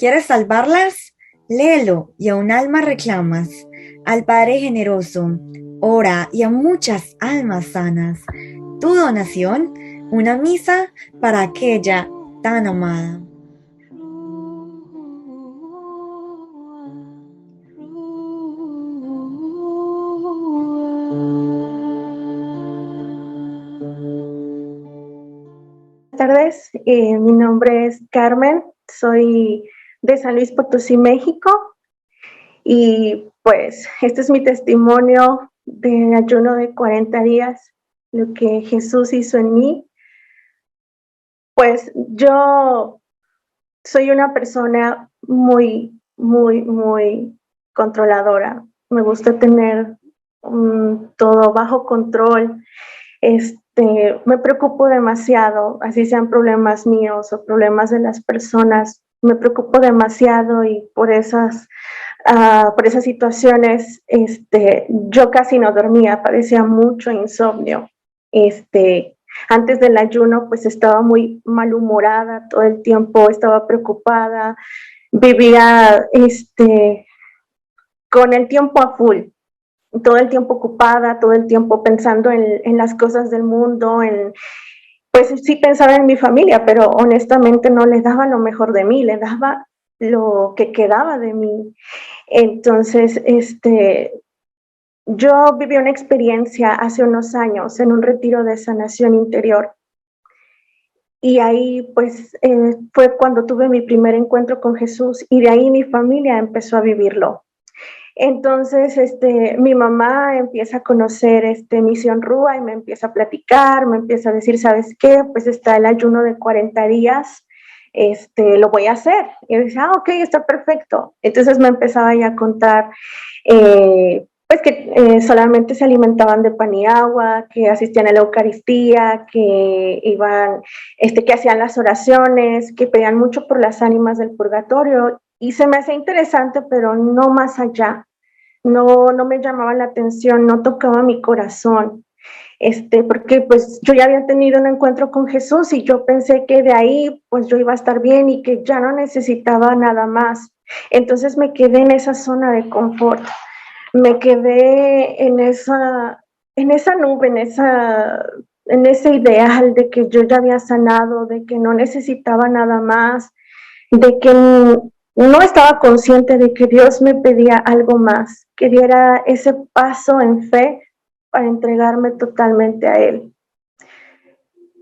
¿Quieres salvarlas? Léelo y a un alma reclamas. Al Padre generoso, ora y a muchas almas sanas. Tu donación, una misa para aquella tan amada. Buenas tardes, mi nombre es Carmen, soy de San Luis Potosí, México, y pues este es mi testimonio de ayuno de 40 días, lo que Jesús hizo en mí. Pues yo soy una persona muy controladora. Me gusta tener todo bajo control. Me preocupo demasiado, así sean problemas míos o problemas de las personas. Me preocupo demasiado y por esas situaciones, yo casi no dormía, padecía mucho insomnio. Antes del ayuno, pues estaba muy malhumorada todo el tiempo, estaba preocupada, vivía, con el tiempo a full, todo el tiempo ocupada, todo el tiempo pensando en las cosas del mundo, pues sí pensaba en mi familia, pero honestamente no les daba lo mejor de mí, les daba lo que quedaba de mí. Entonces, yo viví una experiencia hace unos años en un retiro de sanación interior. Y ahí pues fue cuando tuve mi primer encuentro con Jesús y de ahí mi familia empezó a vivirlo. Entonces, mi mamá empieza a conocer Misión Rúa y me empieza a platicar, me empieza a decir, ¿sabes qué? Pues está el ayuno de 40 días, lo voy a hacer. Y yo decía, ok, está perfecto. Entonces me empezaba ya a contar, pues que solamente se alimentaban de pan y agua, que asistían a la Eucaristía, que iban, que hacían las oraciones, que pedían mucho por las ánimas del purgatorio. Y se me hacía interesante, pero no más allá. No me llamaba la atención, no tocaba mi corazón, porque pues yo ya había tenido un encuentro con Jesús y yo pensé que de ahí pues yo iba a estar bien y que ya no necesitaba nada más. Entonces me quedé en esa zona de confort, me quedé en esa nube, en ese ideal de que yo ya había sanado, de que no necesitaba nada más, de que no estaba consciente de que Dios me pedía algo más, que diera ese paso en fe para entregarme totalmente a Él.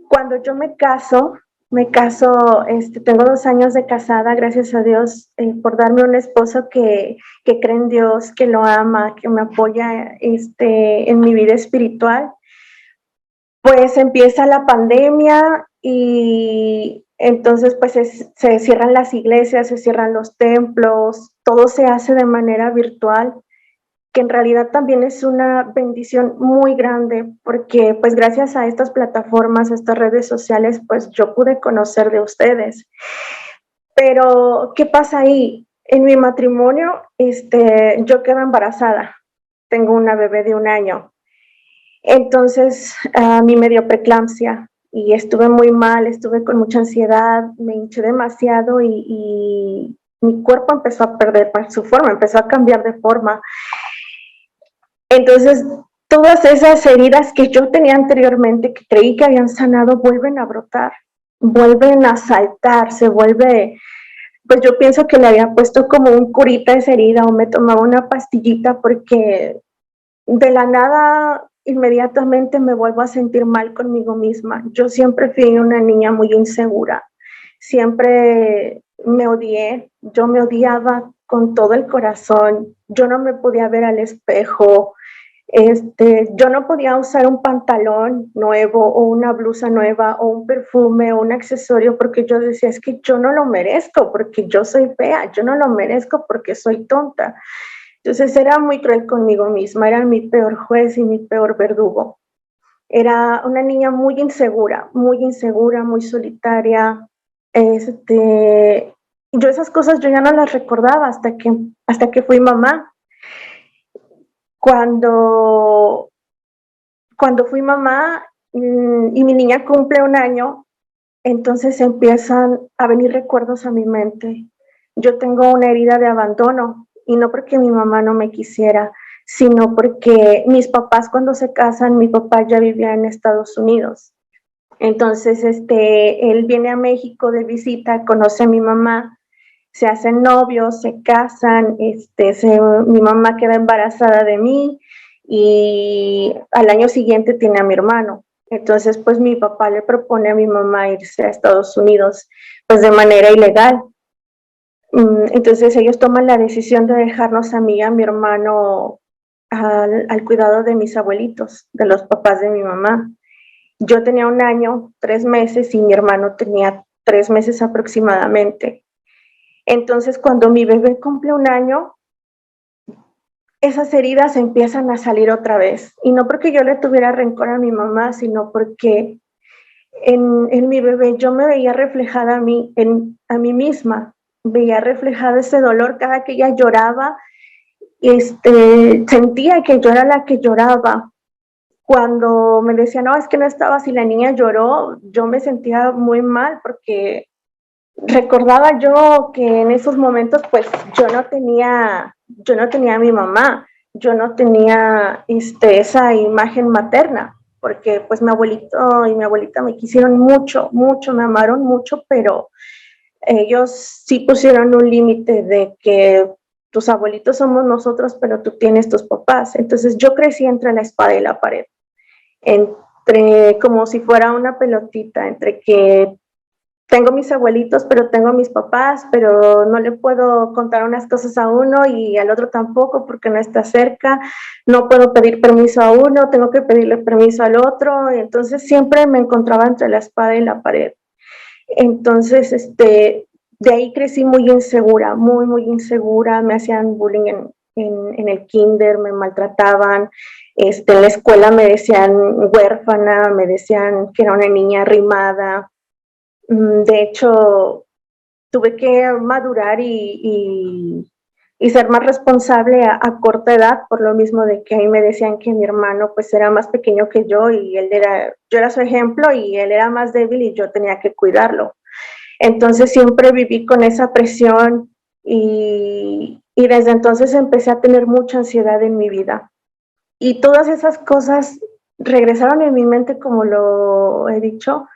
Cuando yo me caso, tengo 2 años de casada, gracias a Dios por darme un esposo que cree en Dios, que lo ama, que me apoya en mi vida espiritual. Pues empieza la pandemia y entonces pues se cierran las iglesias, se cierran los templos, todo se hace de manera virtual, que en realidad también es una bendición muy grande porque pues gracias a estas plataformas, a estas redes sociales, pues yo pude conocer de ustedes. Pero, ¿qué pasa ahí? En mi matrimonio, yo quedo embarazada, tengo una bebé de 1 año. Entonces, a mí me dio preeclampsia y estuve muy mal, estuve con mucha ansiedad, me hinché demasiado y mi cuerpo empezó a perder su forma, empezó a cambiar de forma. Entonces, todas esas heridas que yo tenía anteriormente, que creí que habían sanado, vuelven a brotar, vuelven a saltar, se vuelve, pues yo pienso que le había puesto como un curita a esa herida o me tomaba una pastillita porque de la nada inmediatamente me vuelvo a sentir mal conmigo misma. Yo siempre fui una niña muy insegura, siempre me odié, yo me odiaba con todo el corazón, yo no me podía ver al espejo, yo no podía usar un pantalón nuevo o una blusa nueva o un perfume o un accesorio porque yo decía, es que yo no lo merezco porque yo soy fea, yo no lo merezco porque soy tonta. Entonces era muy cruel conmigo misma, era mi peor juez y mi peor verdugo. Era una niña muy muy solitaria. Yo esas cosas yo ya no las recordaba hasta que fui mamá. Cuando, cuando fui mamá y mi niña cumple 1 año, entonces empiezan a venir recuerdos a mi mente yo tengo una herida de abandono, y no porque mi mamá no me quisiera, sino porque mis papás cuando se casan, mi papá ya vivía en Estados Unidos. Entonces, él viene a México de visita, conoce a mi mamá, se hacen novios, se casan, mi mamá queda embarazada de mí y al año siguiente tiene a mi hermano. Entonces, pues mi papá le propone a mi mamá irse a Estados Unidos, pues de manera ilegal. Entonces ellos toman la decisión de dejarnos a mí y a mi hermano al cuidado de mis abuelitos, de los papás de mi mamá. Yo tenía 1 año, 3 meses y mi hermano tenía 3 meses aproximadamente. Entonces, cuando mi bebé cumple 1 año, esas heridas empiezan a salir otra vez. Y no porque yo le tuviera rencor a mi mamá, sino porque en mi bebé yo me veía reflejada a mí misma. Veía reflejado ese dolor cada que ella lloraba. Sentía que yo era la que lloraba. Cuando me decían, no, es que no estaba, si la niña lloró, yo me sentía muy mal porque recordaba yo que en esos momentos pues yo no tenía a mi mamá, yo no tenía esa imagen materna, porque pues mi abuelito y mi abuelita me quisieron mucho, mucho, me amaron mucho, pero ellos sí pusieron un límite de que tus abuelitos somos nosotros, pero tú tienes tus papás. Entonces yo crecí entre la espada y la pared, entre como si fuera una pelotita, entre que tengo mis abuelitos, pero tengo mis papás, pero no le puedo contar unas cosas a uno y al otro tampoco porque no está cerca, no puedo pedir permiso a uno, tengo que pedirle permiso al otro, y entonces siempre me encontraba entre la espada y la pared. Entonces, de ahí crecí muy insegura, muy, muy insegura, me hacían bullying en el kinder, me maltrataban, en la escuela me decían huérfana, me decían que era una niña arrimada. De hecho, tuve que madurar y ser más responsable a corta edad, por lo mismo de que ahí me decían que mi hermano pues era más pequeño que yo y yo era su ejemplo y él era más débil y yo tenía que cuidarlo. Entonces siempre viví con esa presión y desde entonces empecé a tener mucha ansiedad en mi vida. Y todas esas cosas regresaron en mi mente, como lo he dicho,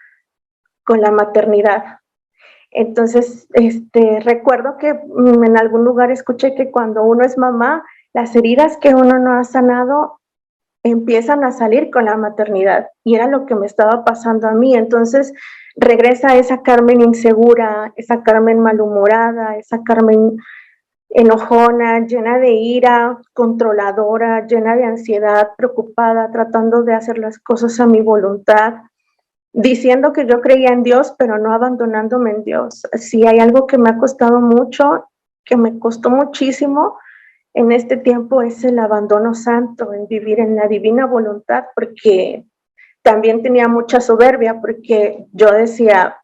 con la maternidad. Entonces, recuerdo que en algún lugar escuché que cuando uno es mamá, las heridas que uno no ha sanado empiezan a salir con la maternidad. Y era lo que me estaba pasando a mí. Entonces, regresa esa Carmen insegura, esa Carmen malhumorada, esa Carmen enojona, llena de ira, controladora, llena de ansiedad, preocupada, tratando de hacer las cosas a mi voluntad, diciendo que yo creía en Dios, pero no abandonándome en Dios. Si hay algo que me ha costado mucho, que me costó muchísimo en este tiempo, es el abandono santo, en vivir en la divina voluntad, porque también tenía mucha soberbia, porque yo decía,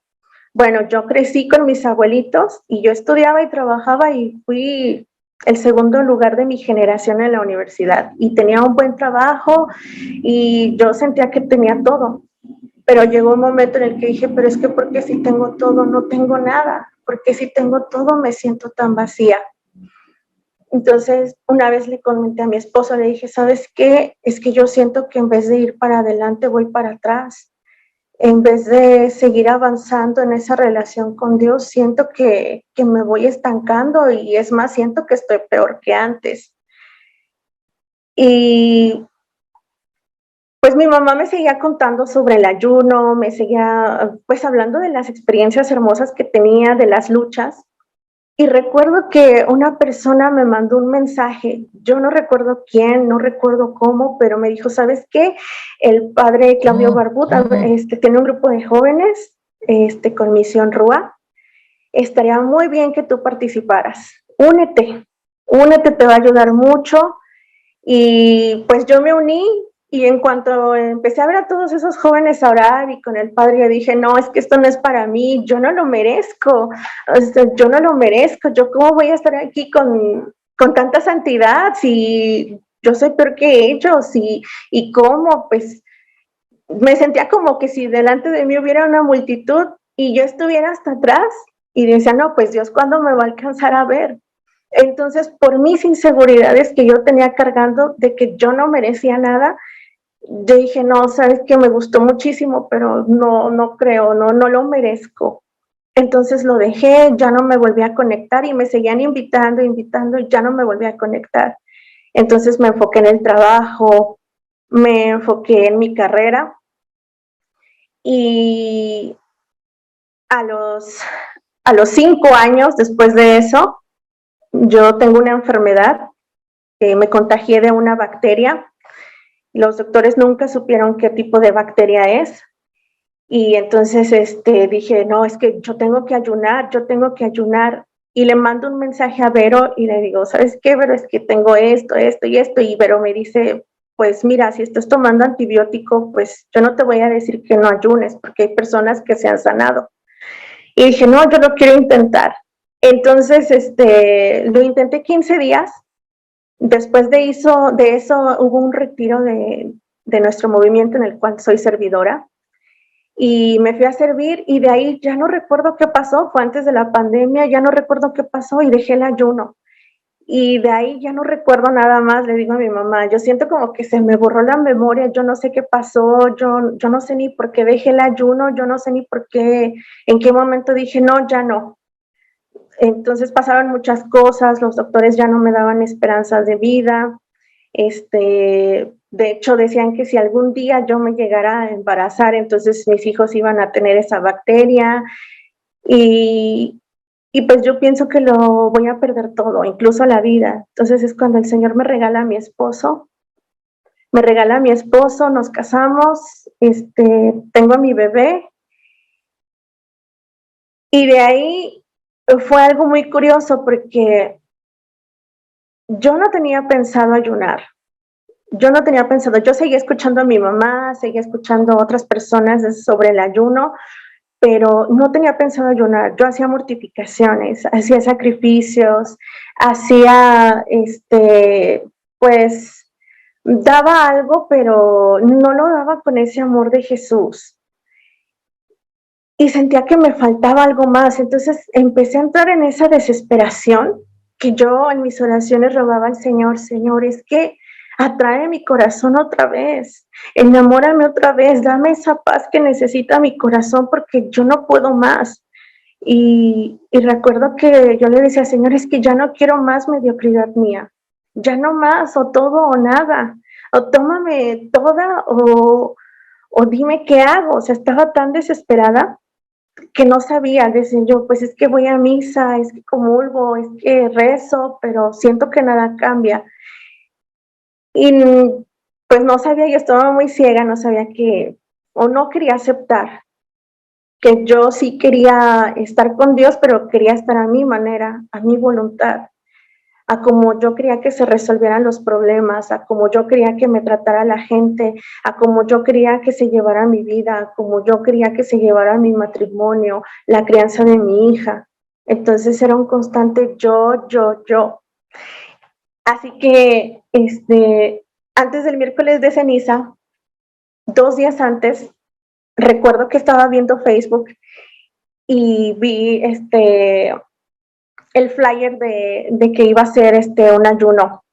bueno, yo crecí con mis abuelitos y yo estudiaba y trabajaba y fui el segundo lugar de mi generación en la universidad y tenía un buen trabajo y yo sentía que tenía todo. Pero llegó un momento en el que dije, pero es que porque si tengo todo, no tengo nada, porque si tengo todo, me siento tan vacía. Entonces, una vez le comenté a mi esposo, le dije, ¿sabes qué? Es que yo siento que en vez de ir para adelante, voy para atrás. En vez de seguir avanzando en esa relación con Dios, siento que me voy estancando y es más, siento que estoy peor que antes. Y pues mi mamá me seguía contando sobre el ayuno, me seguía pues hablando de las experiencias hermosas que tenía, de las luchas. Y recuerdo que una persona me mandó un mensaje, yo no recuerdo quién, no recuerdo cómo, pero me dijo, ¿sabes qué? El padre Claudio Barbut tiene un grupo de jóvenes con Misión Rúa. Estaría muy bien que tú participaras. Únete, te va a ayudar mucho. Y pues yo me uní y en cuanto empecé a ver a todos esos jóvenes a orar y con el padre, yo dije, no, es que esto no es para mí, yo no lo merezco, yo no lo merezco, yo cómo voy a estar aquí con tanta santidad si yo soy peor que ellos y cómo, pues me sentía como que si delante de mí hubiera una multitud y yo estuviera hasta atrás Y decía, no, pues Dios, ¿cuándo me va a alcanzar a ver? Entonces, por mis inseguridades que yo tenía cargando de que yo no merecía nada, yo dije, no, sabes que me gustó muchísimo, pero no creo, no lo merezco. Entonces lo dejé, ya no me volví a conectar y me seguían invitando, y ya no me volví a conectar. Entonces me enfoqué en el trabajo, me enfoqué en mi carrera y a los, a los 5 años después de eso, yo tengo una enfermedad, me contagié de una bacteria. Los doctores nunca supieron qué tipo de bacteria es. Y entonces dije, no, es que yo tengo que ayunar, yo tengo que ayunar. Y le mando un mensaje a Vero y le digo, ¿sabes qué, Vero? Es que tengo esto, esto y esto. Y Vero me dice, pues mira, si estás tomando antibiótico, pues yo no te voy a decir que no ayunes, porque hay personas que se han sanado. Y dije, no, yo lo quiero intentar. Entonces, lo intenté 15 días. Después de eso hubo un retiro de nuestro movimiento en el cual soy servidora y me fui a servir y de ahí ya no recuerdo qué pasó, fue antes de la pandemia, ya no recuerdo qué pasó y dejé el ayuno. Y de ahí ya no recuerdo nada más, le digo a mi mamá, yo siento como que se me borró la memoria, yo no sé qué pasó, yo no sé ni por qué dejé el ayuno, yo no sé ni por qué, en qué momento dije, no, ya no. Entonces pasaron muchas cosas, los doctores ya no me daban esperanzas de vida, de hecho decían que si algún día yo me llegara a embarazar, entonces mis hijos iban a tener esa bacteria y, y pues yo pienso que lo voy a perder todo, incluso la vida. Entonces es cuando el Señor me regala a mi esposo, nos casamos, tengo a mi bebé y de ahí fue algo muy curioso porque yo no tenía pensado ayunar. Yo no tenía pensado, yo seguía escuchando a mi mamá, seguía escuchando a otras personas sobre el ayuno, pero no tenía pensado ayunar. Yo hacía mortificaciones, hacía sacrificios, hacía, pues, daba algo, pero no lo daba con ese amor de Jesús. Y sentía que me faltaba algo más. Entonces empecé a entrar en esa desesperación que yo en mis oraciones rogaba al Señor, Señor, es que atrae mi corazón otra vez, enamórame otra vez, dame esa paz que necesita mi corazón porque yo no puedo más. Y recuerdo que yo le decía, Señor, es que ya no quiero más mediocridad mía, ya no más, o todo o nada, o tómame toda o dime qué hago. O sea, estaba tan desesperada que no sabía, decía yo, pues es que voy a misa, es que comulgo, es que rezo, pero siento que nada cambia. Y pues no sabía, yo estaba muy ciega, no sabía que, o no quería aceptar que yo sí quería estar con Dios, pero quería estar a mi manera, a mi voluntad, a como yo quería que se resolvieran los problemas, a como yo quería que me tratara la gente, a como yo quería que se llevara mi vida, a como yo quería que se llevara mi matrimonio, la crianza de mi hija. Entonces era un constante yo. Así que antes del miércoles de ceniza, 2 días antes, recuerdo que estaba viendo Facebook y vi el flyer de que iba a ser un ayuno,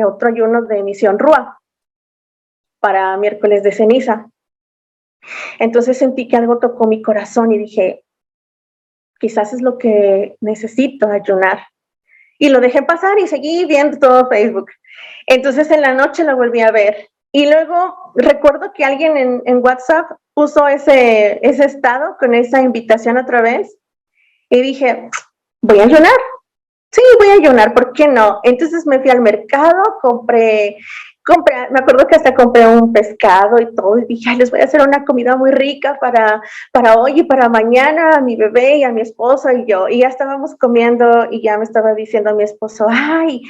otro ayuno de Misión Rúa para miércoles de ceniza. Entonces sentí que algo tocó mi corazón y dije, quizás es lo que necesito, ayunar. Y lo dejé pasar y seguí viendo todo Facebook. Entonces en la noche lo volví a ver. Y luego recuerdo que alguien en WhatsApp puso ese estado con esa invitación otra vez. Y dije, voy a ayunar. Sí, voy a ayunar, ¿por qué no? Entonces me fui al mercado, me acuerdo que hasta compré un pescado y todo, y dije, les voy a hacer una comida muy rica para hoy y para mañana a mi bebé y a mi esposo y yo. Y ya estábamos comiendo y ya me estaba diciendo a mi esposo, ay,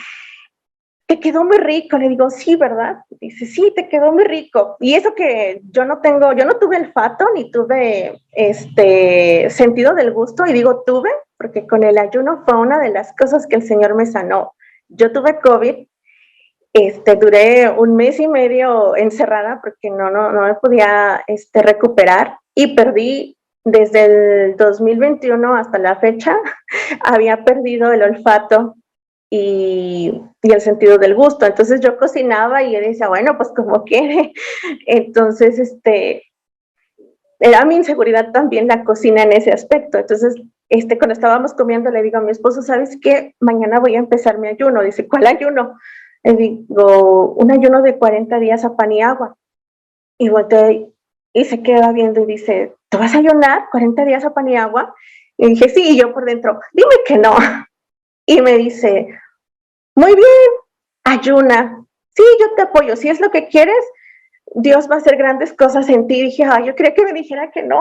te quedó muy rico. Le digo, sí, ¿verdad? Dice, sí, te quedó muy rico. Y eso que yo no tuve olfato ni tuve sentido del gusto, y digo tuve, porque con el ayuno fue una de las cosas que el Señor me sanó. Yo tuve COVID, duré 1 mes y medio encerrada porque no me podía recuperar y perdí desde el 2021 hasta la fecha había perdido el olfato y el sentido del gusto. Entonces yo cocinaba y yo decía, bueno, pues como quiere. Entonces, era mi inseguridad también la cocina en ese aspecto. Entonces, cuando estábamos comiendo, le digo a mi esposo, ¿sabes qué? Mañana voy a empezar mi ayuno. Dice, ¿cuál ayuno? Le digo, un ayuno de 40 días a pan y agua. Y volteé y se queda viendo y dice, ¿te vas a ayunar 40 días a pan y agua? Y dije, sí, y yo por dentro, dime que no. Y me dice, muy bien, ayuna. Sí, yo te apoyo. Si es lo que quieres, Dios va a hacer grandes cosas en ti. Y dije, yo quería que me dijera que no.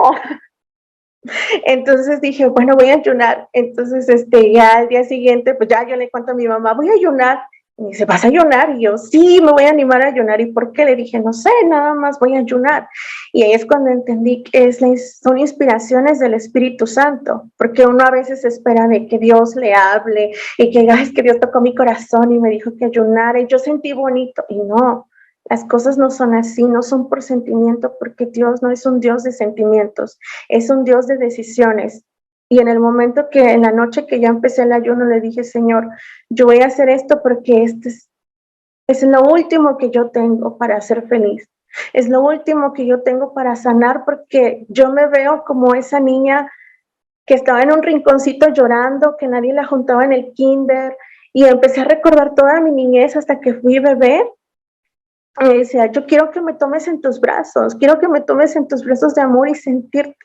Entonces dije, bueno, voy a ayunar. Entonces, ya al día siguiente, pues ya yo le cuento a mi mamá, voy a ayunar. Y me dice, ¿vas a ayunar? Y yo, sí, me voy a animar a ayunar. ¿Y por qué? Le dije, no sé, nada más voy a ayunar. Y ahí es cuando entendí que son inspiraciones del Espíritu Santo, porque uno a veces espera de que Dios le hable y que, es que Dios tocó mi corazón y me dijo que ayunara y yo sentí bonito. Y no, las cosas no son así, no son por sentimiento, porque Dios no es un Dios de sentimientos, es un Dios de decisiones. Y en el momento que, en la noche que ya empecé el ayuno, le dije, Señor, yo voy a hacer esto porque es lo último que yo tengo para ser feliz. Es lo último que yo tengo para sanar, porque yo me veo como esa niña que estaba en un rinconcito llorando, que nadie la juntaba en el kinder, y empecé a recordar toda mi niñez hasta que fui bebé. Me decía, yo quiero que me tomes en tus brazos, quiero que me tomes en tus brazos de amor y sentirte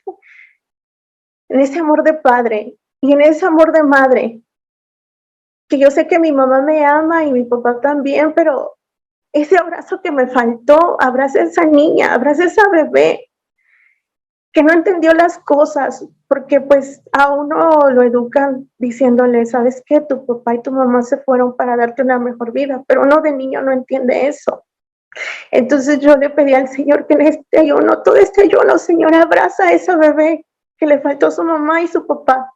en ese amor de padre y en ese amor de madre, que yo sé que mi mamá me ama y mi papá también, pero ese abrazo que me faltó, abraza a esa niña, abraza a esa bebé que no entendió las cosas, porque pues a uno lo educan diciéndole, ¿sabes qué? Tu papá y tu mamá se fueron para darte una mejor vida, pero uno de niño no entiende eso. Entonces yo le pedí al Señor que en este ayuno, todo este ayuno, Señor, abraza a esa bebé que le faltó su mamá y su papá.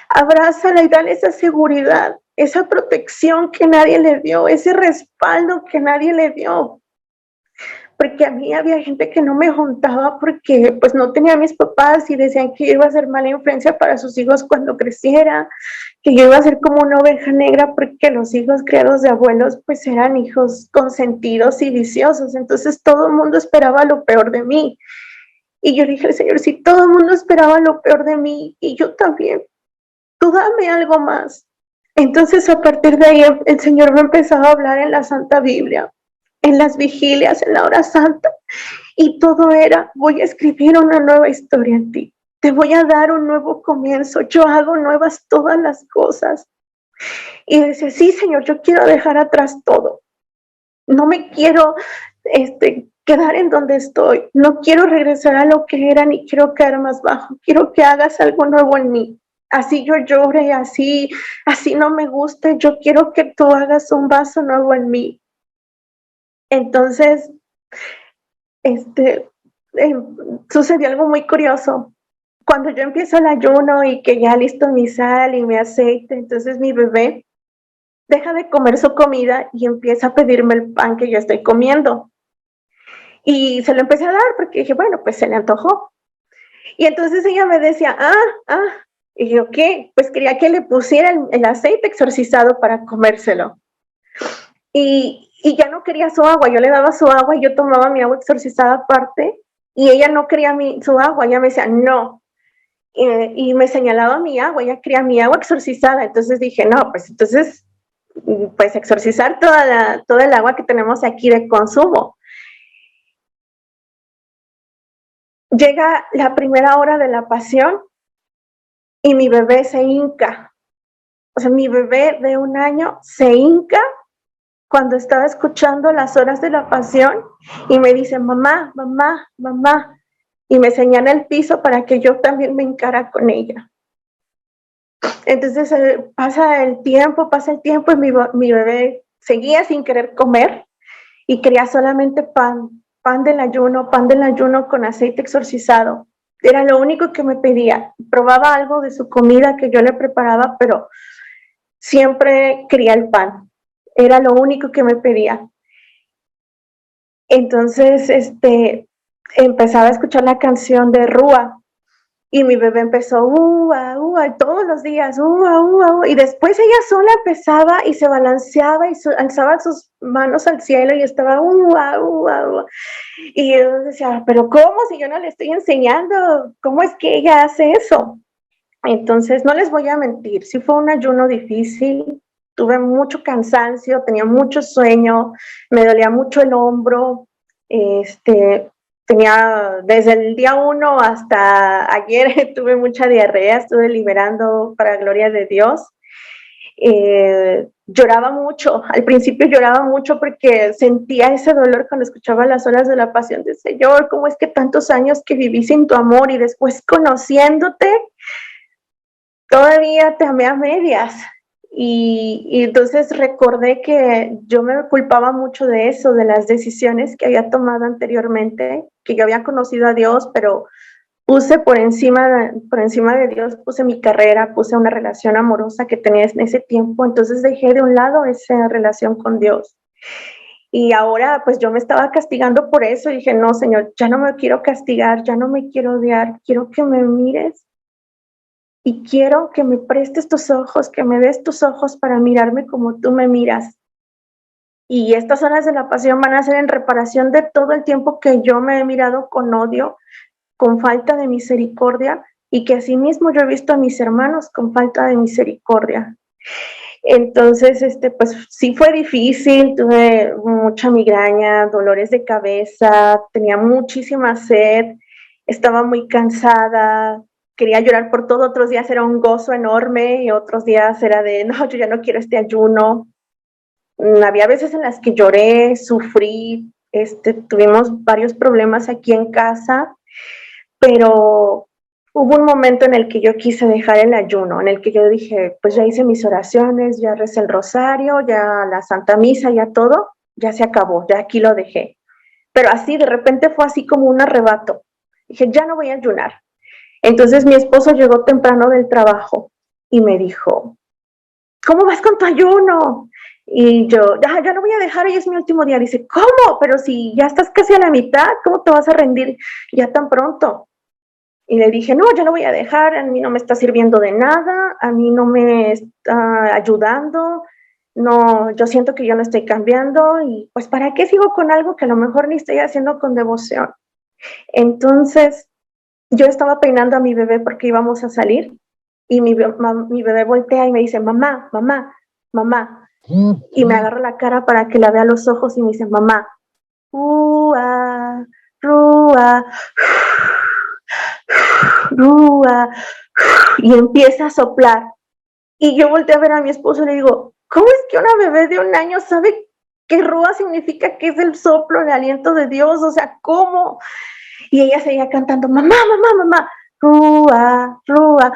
Abrázala y dale esa seguridad, esa protección que nadie le dio, ese respaldo que nadie le dio. Porque a mí había gente que no me juntaba porque pues no tenía a mis papás y decían que yo iba a ser mala influencia para sus hijos cuando creciera, que yo iba a ser como una oveja negra porque los hijos criados de abuelos pues eran hijos consentidos y viciosos. Entonces todo el mundo esperaba lo peor de mí. Y yo dije, Señor, si todo el mundo esperaba lo peor de mí y yo también, tú dame algo más. Entonces a partir de ahí el Señor me empezaba a hablar en la Santa Biblia, en las vigilias, en la hora santa, y todo era, voy a escribir una nueva historia en ti, te voy a dar un nuevo comienzo, yo hago nuevas todas las cosas. Y decía, sí, Señor, yo quiero dejar atrás todo, no me quiero quedar en donde estoy, no quiero regresar a lo que era, ni quiero caer más bajo, quiero que hagas algo nuevo en mí. Así yo llore, así no me guste, yo quiero que tú hagas un vaso nuevo en mí. Entonces, sucedió algo muy curioso. Cuando yo empiezo el ayuno y que ya listo mi sal y mi aceite, entonces mi bebé deja de comer su comida y empieza a pedirme el pan que yo estoy comiendo. Y se lo empecé a dar porque dije, bueno, pues se le antojó. Y entonces ella me decía, y yo, ¿qué? Pues quería que le pusiera el aceite exorcizado para comérselo. Y ya no quería su agua, yo le daba su agua y yo tomaba mi agua exorcizada aparte y ella no quería su agua, ella me decía, no. Y me señalaba mi agua, ella quería mi agua exorcizada. Entonces dije, no, pues entonces, pues exorcizar toda el agua que tenemos aquí de consumo. Llega la primera hora de la pasión y mi bebé se hinca. O sea, mi bebé de 1 año se hinca cuando estaba escuchando las horas de la pasión y me dice, mamá, mamá, mamá, y me señala el piso para que yo también me encara con ella. Entonces pasa el tiempo y mi bebé seguía sin querer comer y quería solamente pan del ayuno con aceite exorcizado. Era lo único que me pedía. Probaba algo de su comida que yo le preparaba, pero siempre quería el pan. Era lo único que me pedía. Entonces, empezaba a escuchar la canción de Rúa Y mi bebé empezó, todos los días, y después ella sola empezaba y se balanceaba y alzaba sus manos al cielo y estaba, Y yo decía, pero ¿cómo? Si yo no le estoy enseñando, ¿cómo es que ella hace eso? Entonces, no les voy a mentir, sí fue un ayuno difícil, tuve mucho cansancio, tenía mucho sueño, me dolía mucho el hombro, tenía desde el día 1 hasta ayer tuve mucha diarrea, estuve liberando para gloria de Dios. Lloraba mucho, al principio lloraba mucho porque sentía ese dolor cuando escuchaba las horas de la pasión del Señor, cómo es que tantos años que viví sin tu amor y después conociéndote, todavía te amé a medias. Y entonces recordé que yo me culpaba mucho de eso, de las decisiones que había tomado anteriormente, que yo había conocido a Dios, pero puse por encima de Dios, puse mi carrera, puse una relación amorosa que tenía en ese tiempo, entonces dejé de un lado esa relación con Dios. Y ahora pues yo me estaba castigando por eso y dije, no, Señor, ya no me quiero castigar, ya no me quiero odiar, quiero que me mires y quiero que me prestes tus ojos, que me des tus ojos para mirarme como tú me miras. Y estas horas de la pasión van a ser en reparación de todo el tiempo que yo me he mirado con odio, con falta de misericordia, y que asimismo yo he visto a mis hermanos con falta de misericordia. Entonces, pues sí fue difícil, tuve mucha migraña, dolores de cabeza, tenía muchísima sed, estaba muy cansada, quería llorar por todo, otros días era un gozo enorme y otros días era de, no, yo ya no quiero este ayuno. Había veces en las que lloré, sufrí, tuvimos varios problemas aquí en casa, pero hubo un momento en el que yo quise dejar el ayuno, en el que yo dije, pues ya hice mis oraciones, ya recé el rosario, ya la Santa Misa, ya todo, ya se acabó, ya aquí lo dejé. Pero así, de repente fue así como un arrebato. Dije, ya no voy a ayunar. Entonces mi esposo llegó temprano del trabajo y me dijo, ¿cómo vas con tu ayuno? Y yo, ya no voy a dejar, hoy es mi último día. Dice, ¿cómo? Pero si ya estás casi a la mitad, ¿cómo te vas a rendir ya tan pronto? Y le dije, no, ya no voy a dejar, a mí no me está sirviendo de nada, a mí no me está ayudando, no, yo siento que yo no estoy cambiando y pues ¿para qué sigo con algo que a lo mejor ni estoy haciendo con devoción? Entonces, yo estaba peinando a mi bebé porque íbamos a salir y mi bebé voltea y me dice, mamá, mamá, mamá, y me agarra la cara para que la vea a los ojos y me dice, mamá, rúa, rúa, y empieza a soplar. Y yo volteé a ver a mi esposo y le digo, ¿cómo es que una bebé de 1 año sabe que rúa significa que es el soplo, el aliento de Dios? O sea, ¿cómo? Y ella seguía cantando, mamá, mamá, mamá, rúa, rúa.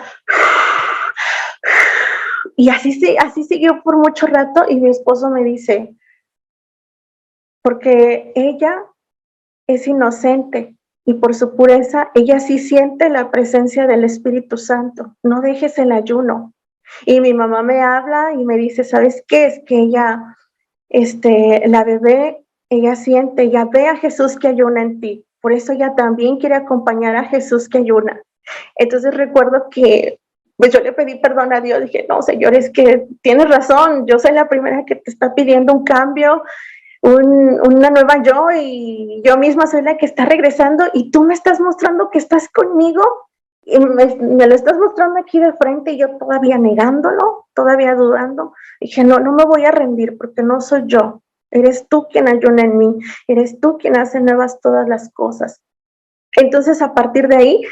Y así siguió por mucho rato y mi esposo me dice, porque ella es inocente y por su pureza, ella sí siente la presencia del Espíritu Santo. No dejes el ayuno. Y mi mamá me habla y me dice, ¿sabes qué? Es que ella, la bebé, ella siente, ella ve a Jesús que ayuna en ti. Por eso ella también quiere acompañar a Jesús que ayuna. Entonces recuerdo que pues yo le pedí perdón a Dios, dije, no, Señor, es que tienes razón, yo soy la primera que te está pidiendo un cambio, una nueva yo, y yo misma soy la que está regresando y tú me estás mostrando que estás conmigo y me lo estás mostrando aquí de frente y yo todavía negándolo, todavía dudando. Dije, no me voy a rendir porque no soy yo, eres tú quien ayuna en mí, eres tú quien hace nuevas todas las cosas. Entonces a partir de ahí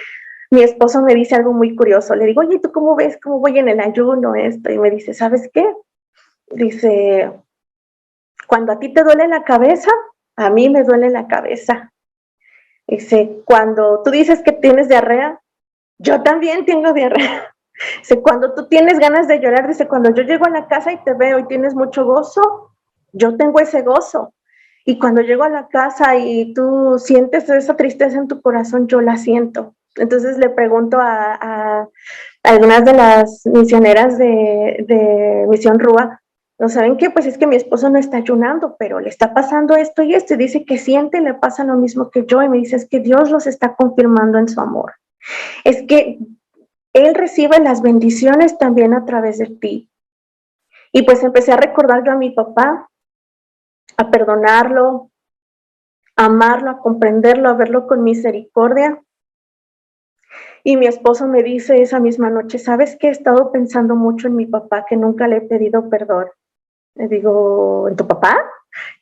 mi esposo me dice algo muy curioso, le digo, oye, ¿tú cómo ves cómo voy en el ayuno esto? Y me dice, ¿sabes qué? Dice, cuando a ti te duele la cabeza, a mí me duele la cabeza. Dice, cuando tú dices que tienes diarrea, yo también tengo diarrea. Dice, cuando tú tienes ganas de llorar, dice, cuando yo llego a la casa y te veo y tienes mucho gozo, yo tengo ese gozo. Y cuando llego a la casa y tú sientes esa tristeza en tu corazón, yo la siento. Entonces le pregunto a algunas de las misioneras de Misión Rúa, ¿no saben qué? Pues es que mi esposo no está ayunando, pero le está pasando esto y esto, y dice que siente y le pasa lo mismo que yo, y me dice, es que Dios los está confirmando en su amor. es que Él recibe las bendiciones también a través de ti. Y pues empecé a recordar yo a mi papá, a perdonarlo, a amarlo, a comprenderlo, a verlo con misericordia. Y mi esposo me dice esa misma noche, ¿sabes qué? He estado pensando mucho en mi papá, que nunca le he pedido perdón. Le digo, ¿en tu papá?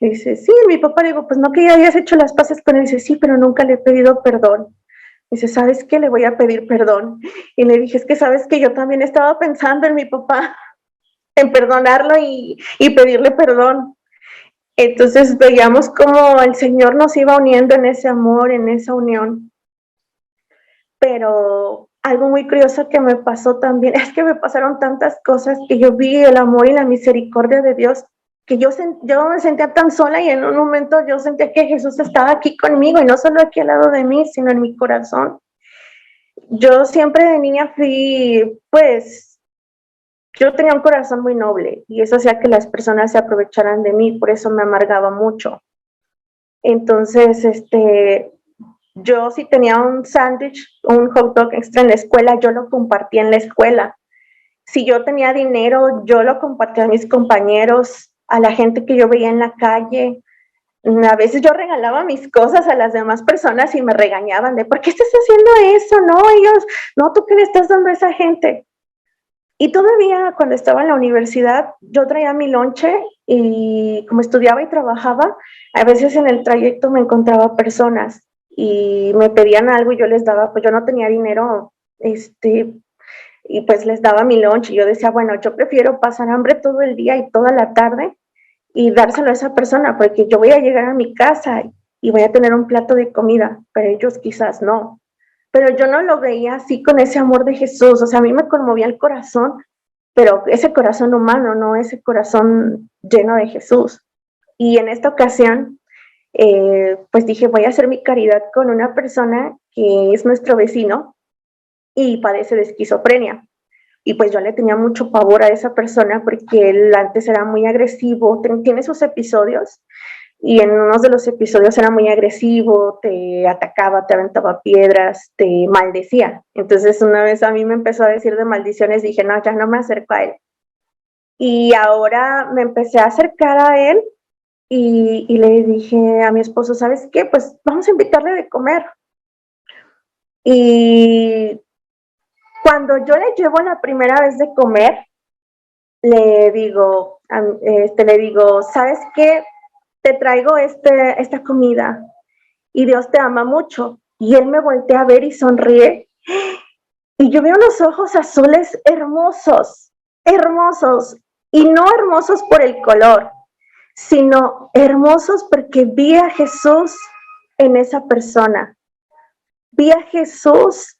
Le dice, sí, mi papá. Le digo, pues no que ya hayas hecho las paces con él. Dice, sí, pero nunca le he pedido perdón. Dice, ¿sabes qué? Le voy a pedir perdón. Y le dije, es que sabes que yo también estaba pensando en mi papá, en perdonarlo y pedirle perdón. Entonces veíamos cómo el Señor nos iba uniendo en ese amor, en esa unión. Pero algo muy curioso que me pasó también es que me pasaron tantas cosas que yo vi el amor y la misericordia de Dios, que yo me sentía tan sola y en un momento yo sentía que Jesús estaba aquí conmigo y no solo aquí al lado de mí, sino en mi corazón. Yo siempre de niña fui, pues, yo tenía un corazón muy noble y eso hacía que las personas se aprovecharan de mí, por eso me amargaba mucho. Entonces, yo si tenía un sándwich o un hot dog extra en la escuela, yo lo compartía en la escuela. Si yo tenía dinero, yo lo compartía a mis compañeros, a la gente que yo veía en la calle. A veces yo regalaba mis cosas a las demás personas y me regañaban de, ¿por qué estás haciendo eso? No, ellos, no, ¿tú qué le estás dando a esa gente? Y todavía cuando estaba en la universidad, yo traía mi lonche y como estudiaba y trabajaba, a veces en el trayecto me encontraba personas y me pedían algo y yo les daba, pues yo no tenía dinero, y pues les daba mi lunch y yo decía, bueno, yo prefiero pasar hambre todo el día y toda la tarde y dárselo a esa persona porque yo voy a llegar a mi casa y voy a tener un plato de comida, pero ellos quizás no. Pero yo no lo veía así con ese amor de Jesús, o sea, a mí me conmovía el corazón, pero ese corazón humano, no ese corazón lleno de Jesús. Y en esta ocasión, pues dije, voy a hacer mi caridad con una persona que es nuestro vecino y padece de esquizofrenia. Y pues yo le tenía mucho pavor a esa persona porque él antes era muy agresivo, tiene sus episodios y en uno de los episodios era muy agresivo, te atacaba, te aventaba piedras, te maldecía. Entonces una vez a mí me empezó a decir de maldiciones, dije, no, ya no me acerco a él. Y ahora me empecé a acercar a él y le dije a mi esposo, ¿sabes qué? Pues vamos a invitarle de comer. Y cuando yo le llevo la primera vez de comer, le digo, ¿sabes qué? Te traigo esta comida y Dios te ama mucho. Y él me voltea a ver y sonríe. Y yo veo unos ojos azules hermosos, hermosos. Y no hermosos por el color, sino hermosos porque vi a Jesús en esa persona. Vi a Jesús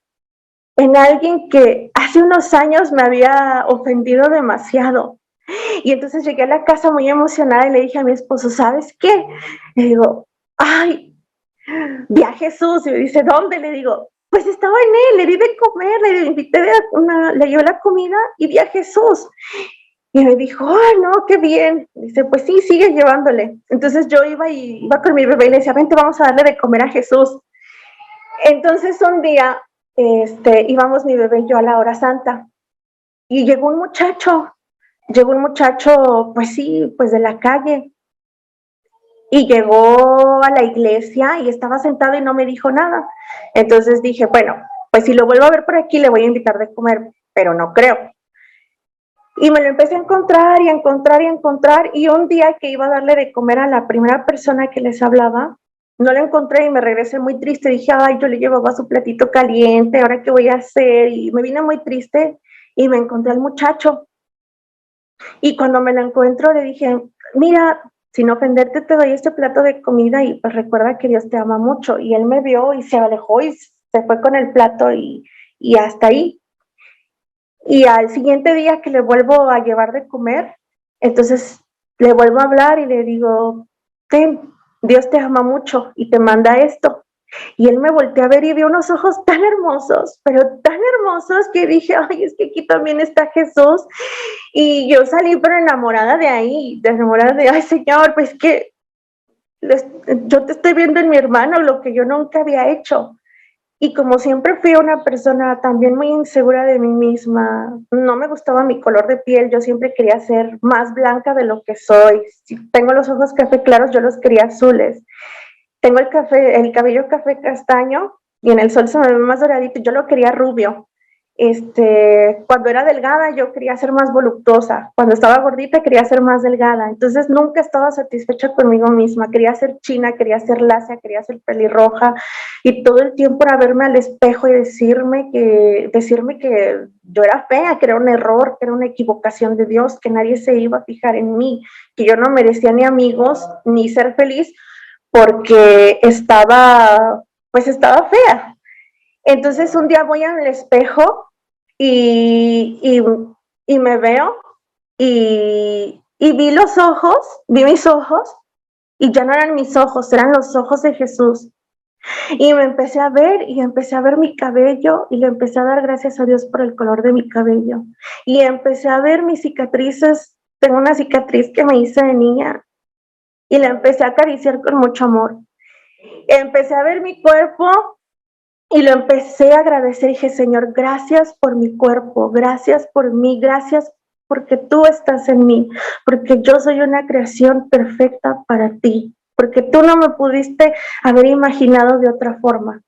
en alguien que hace unos años me había ofendido demasiado. Y entonces llegué a la casa muy emocionada y le dije a mi esposo, ¿sabes qué? Le digo, ay, vi a Jesús. Y me dice, ¿dónde? Le digo, pues estaba en él, le di de comer, le invité le llevé la comida y vi a Jesús. Y me dijo, ay, no, qué bien. Dice, pues sí, sigue llevándole. Entonces yo iba con mi bebé y le decía, vente, vamos a darle de comer a Jesús. Entonces un día, íbamos mi bebé y yo a la hora santa y llegó un muchacho, pues sí, pues de la calle, y llegó a la iglesia y estaba sentado y no me dijo nada. Entonces dije, bueno, pues si lo vuelvo a ver por aquí le voy a invitar de comer, pero no creo. Y me lo empecé a encontrar y a encontrar y a encontrar, y un día que iba a darle de comer a la primera persona que les hablaba, no lo encontré y me regresé muy triste. Dije, ay, yo le llevaba su platito caliente, ¿ahora qué voy a hacer? Y me vine muy triste y me encontré al muchacho. Y cuando me lo encuentro le dije, mira, sin ofenderte te doy este plato de comida y pues recuerda que Dios te ama mucho. Y él me vio y se alejó y se fue con el plato y hasta ahí. Y al siguiente día que le vuelvo a llevar de comer, entonces le vuelvo a hablar y le digo, ten, Dios te ama mucho y te manda esto. Y él me volteó a ver y vio unos ojos tan hermosos, pero tan hermosos que dije, ay, es que aquí también está Jesús. Y yo salí pero enamorada de ahí, enamorada de, ay Señor, pues que yo te estoy viendo en mi hermano, lo que yo nunca había hecho. Y como siempre fui una persona también muy insegura de mí misma, no me gustaba mi color de piel, yo siempre quería ser más blanca de lo que soy. Si tengo los ojos café claros, yo los quería azules. Tengo el cabello café castaño y en el sol se me ve más doradito, yo lo quería rubio. Cuando era delgada yo quería ser más voluptuosa, cuando estaba gordita quería ser más delgada, entonces nunca estaba satisfecha conmigo misma, quería ser china, quería ser lacia, quería ser pelirroja y todo el tiempo era verme al espejo y decirme que yo era fea, que era un error, que era una equivocación de Dios, que nadie se iba a fijar en mí, que yo no merecía ni amigos ni ser feliz porque estaba fea. Entonces un día voy al espejo y, y me veo y vi mis ojos y ya no eran mis ojos, eran los ojos de Jesús. Y me empecé a ver y empecé a ver mi cabello y le empecé a dar gracias a Dios por el color de mi cabello. Y empecé a ver mis cicatrices. Tengo una cicatriz que me hice de niña y la empecé a acariciar con mucho amor. Empecé a ver mi cuerpo y lo empecé a agradecer. Dije, Señor, gracias por mi cuerpo, gracias por mí, gracias porque tú estás en mí, porque yo soy una creación perfecta para ti, porque tú no me pudiste haber imaginado de otra forma,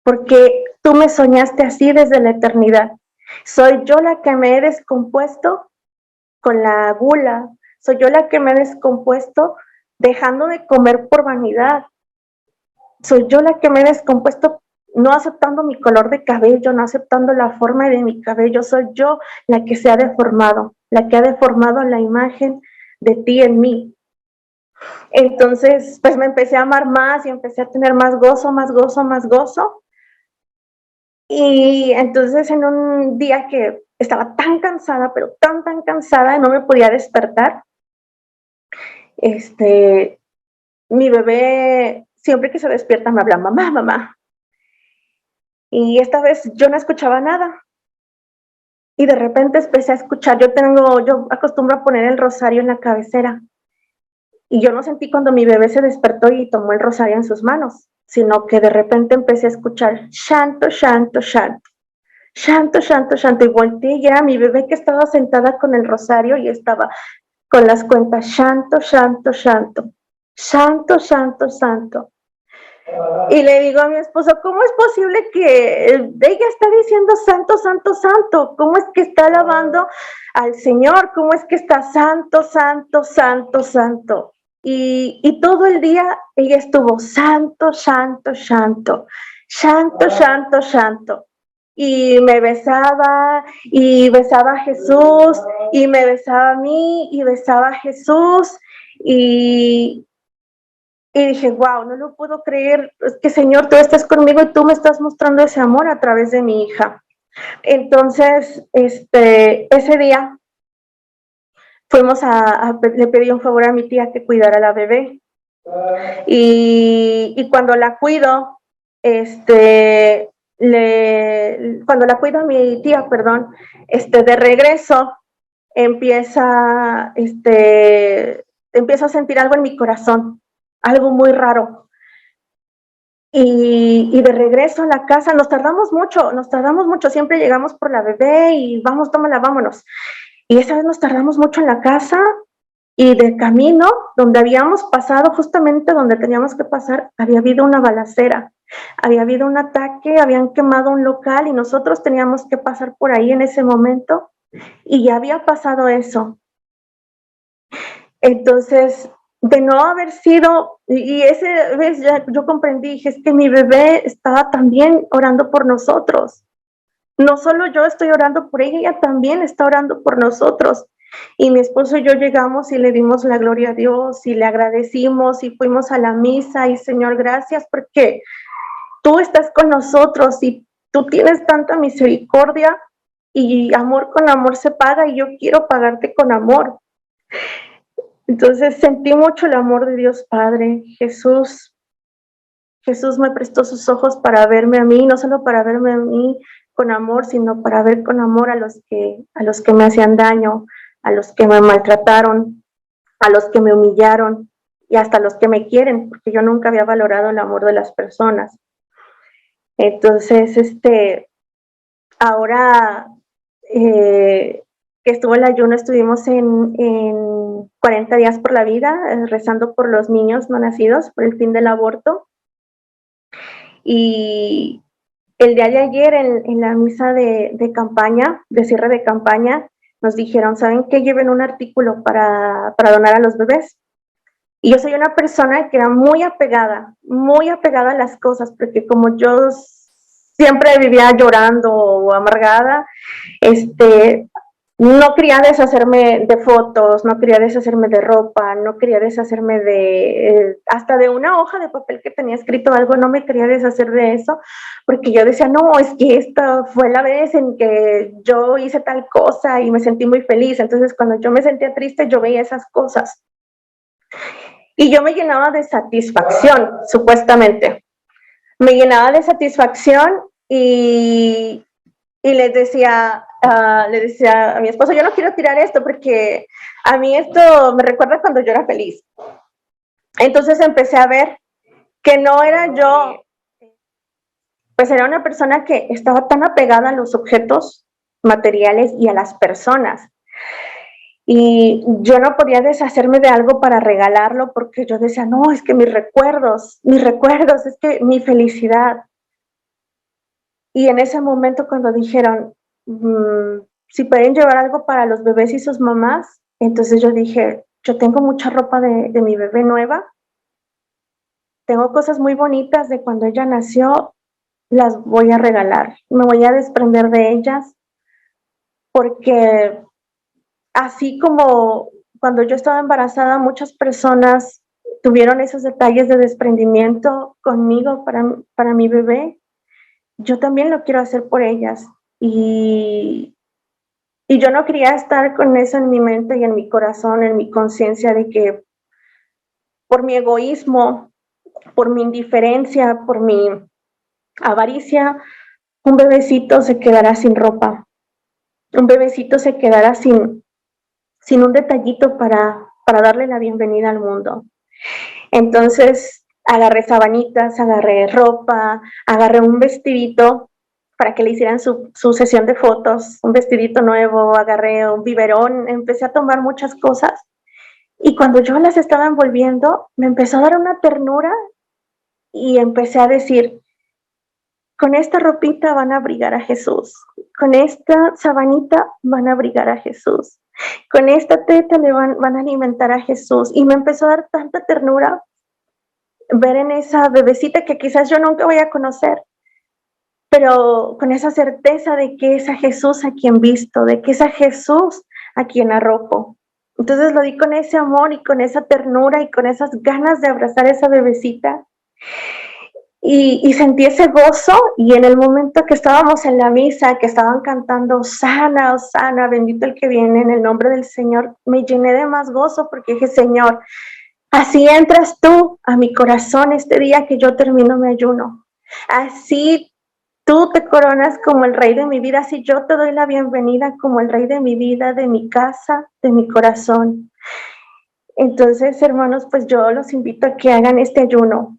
porque tú me soñaste así desde la eternidad. Soy yo la que me he descompuesto con la gula, soy yo la que me he descompuesto dejando de comer por vanidad, soy yo la que me he descompuesto no aceptando mi color de cabello, no aceptando la forma de mi cabello, soy yo la que se ha deformado, la que ha deformado la imagen de ti en mí. Entonces, pues me empecé a amar más y empecé a tener más gozo, más gozo, más gozo. Y entonces en un día que estaba tan cansada, pero tan cansada, no me podía despertar, mi bebé siempre que se despierta me habla, mamá, mamá. Y esta vez yo no escuchaba nada. Y de repente empecé a escuchar, yo acostumbro a poner el rosario en la cabecera. Y yo no sentí cuando mi bebé se despertó y tomó el rosario en sus manos, sino que de repente empecé a escuchar shanto, shanto, shanto, shanto, shanto, shanto. Y volteé y era mi bebé que estaba sentada con el rosario y estaba con las cuentas shanto, shanto, shanto, shanto, shanto, santo. Y le digo a mi esposo, ¿cómo es posible que ella está diciendo santo, santo, santo? ¿Cómo es que está alabando al Señor? ¿Cómo es que está santo, santo, santo, santo? Y todo el día ella estuvo santo, santo, santo, santo, santo, santo. Y me besaba y besaba a Jesús y me besaba a mí y besaba a Jesús y dije, wow, no lo puedo creer, es que Señor, tú estás conmigo y tú me estás mostrando ese amor a través de mi hija. Entonces, ese día le pedí un favor a mi tía que cuidara a la bebé. Y cuando la cuido, cuando la cuido a mi tía, perdón, de regreso, empieza, empiezo a sentir algo en mi corazón, algo muy raro. Y de regreso a la casa, nos tardamos mucho, siempre llegamos por la bebé y vamos, tómala, vámonos. Y esa vez nos tardamos mucho en la casa y de camino, donde habíamos pasado, justamente donde teníamos que pasar, había habido una balacera, había habido un ataque, habían quemado un local y nosotros teníamos que pasar por ahí en ese momento y ya había pasado eso. Entonces, de no haber sido, y esa vez ya yo comprendí, dije, es que mi bebé estaba también orando por nosotros. No solo yo estoy orando por ella también está orando por nosotros. Y mi esposo y yo llegamos y le dimos la gloria a Dios y le agradecimos y fuimos a la misa y Señor, gracias porque tú estás con nosotros y tú tienes tanta misericordia y amor con amor se paga y yo quiero pagarte con amor. Entonces sentí mucho el amor de Dios Padre. Jesús me prestó sus ojos para verme a mí, no solo para verme a mí con amor, sino para ver con amor a los que me hacían daño, a los que me maltrataron, a los que me humillaron y hasta los que me quieren, porque yo nunca había valorado el amor de las personas. Entonces, ahora que estuvo el ayuno, estuvimos en 40 días por la vida, rezando por los niños no nacidos, por el fin del aborto. Y el día de ayer, en la misa de campaña, de cierre de campaña, nos dijeron, ¿saben qué? Lleven un artículo para donar a los bebés. Y yo soy una persona que era muy apegada a las cosas, porque como yo siempre vivía llorando o amargada, no quería deshacerme de fotos, no quería deshacerme de ropa, no quería deshacerme hasta de una hoja de papel que tenía escrito algo, no me quería deshacer de eso, porque yo decía, no, es que esta fue la vez en que yo hice tal cosa y me sentí muy feliz. Entonces, cuando yo me sentía triste, yo veía esas cosas. Y yo me llenaba de satisfacción, supuestamente. Me llenaba de satisfacción y le decía a mi esposo, yo no quiero tirar esto porque a mí esto me recuerda cuando yo era feliz. Entonces empecé a ver que no era yo, pues era una persona que estaba tan apegada a los objetos materiales y a las personas. Y yo no podía deshacerme de algo para regalarlo porque yo decía, no, es que mis recuerdos, es que mi felicidad. Y en ese momento cuando dijeron, si pueden llevar algo para los bebés y sus mamás, entonces yo dije, yo tengo mucha ropa de mi bebé nueva, tengo cosas muy bonitas de cuando ella nació, las voy a regalar, me voy a desprender de ellas, porque así como cuando yo estaba embarazada, muchas personas tuvieron esos detalles de desprendimiento conmigo para mi bebé, yo también lo quiero hacer por ellas. Y yo no quería estar con eso en mi mente y en mi corazón, en mi conciencia de que por mi egoísmo, por mi indiferencia, por mi avaricia, un bebecito se quedará sin ropa, un bebecito se quedará sin un detallito para darle la bienvenida al mundo. Entonces agarré sabanitas, agarré ropa, agarré un vestidito para que le hicieran su sesión de fotos, un vestidito nuevo, agarré un biberón, empecé a tomar muchas cosas. Y cuando yo las estaba envolviendo, me empezó a dar una ternura y empecé a decir, con esta ropita van a abrigar a Jesús, con esta sabanita van a abrigar a Jesús, con esta teta le van a alimentar a Jesús. Y me empezó a dar tanta ternura ver en esa bebecita que quizás yo nunca voy a conocer, pero con esa certeza de que es a Jesús a quien visto, de que es a Jesús a quien arropo. Entonces lo di con ese amor y con esa ternura y con esas ganas de abrazar a esa bebecita. Y sentí ese gozo, y en el momento que estábamos en la misa, que estaban cantando Osana, Osana, bendito el que viene en el nombre del Señor, me llené de más gozo porque dije, Señor, así entras tú a mi corazón este día que yo termino mi ayuno. Así tú te coronas como el rey de mi vida, así yo te doy la bienvenida como el rey de mi vida, de mi casa, de mi corazón. Entonces, hermanos, pues yo los invito a que hagan este ayuno.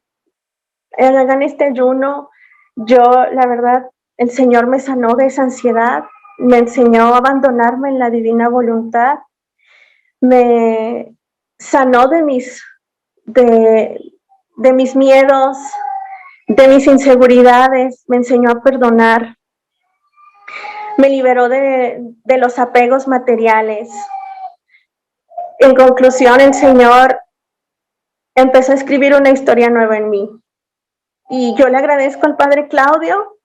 Hagan este ayuno. Yo, la verdad, el Señor me sanó de esa ansiedad, me enseñó a abandonarme en la divina voluntad, me sanó de mis miedos, de mis inseguridades, me enseñó a perdonar, me liberó de los apegos materiales. En conclusión, el Señor empezó a escribir una historia nueva en mí. Y yo le agradezco al Padre Claudio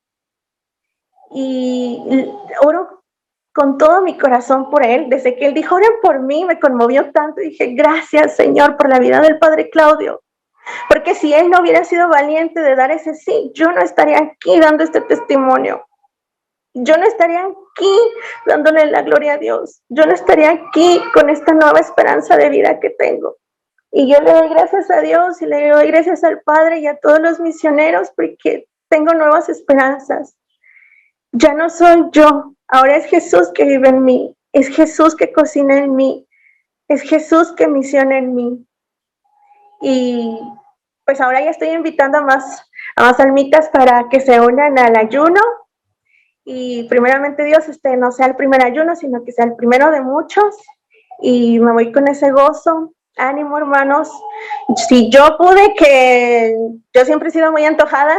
y oro con todo mi corazón por él. Desde que él dijo, oren por mí, me conmovió tanto. Dije, gracias, Señor, por la vida del Padre Claudio. Porque si él no hubiera sido valiente de dar ese sí, yo no estaría aquí dando este testimonio. Yo no estaría aquí dándole la gloria a Dios. Yo no estaría aquí con esta nueva esperanza de vida que tengo. Y yo le doy gracias a Dios y le doy gracias al Padre y a todos los misioneros porque tengo nuevas esperanzas. Ya no soy yo, ahora es Jesús que vive en mí, es Jesús que cocina en mí, es Jesús que misiona en mí. Y pues ahora ya estoy invitando a a más almitas para que se unan al ayuno. Y primeramente Dios, no sea el primer ayuno, sino que sea el primero de muchos. Y me voy con ese gozo. Ánimo, hermanos. Si yo pude, que yo siempre he sido muy antojada,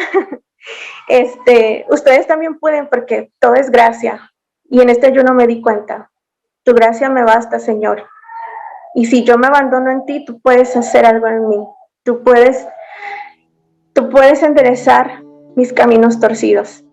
ustedes también pueden, porque todo es gracia. Y en este ayuno me di cuenta. Tu gracia me basta, Señor. Y si yo me abandono en ti, tú puedes hacer algo en mí. Tú puedes enderezar mis caminos torcidos.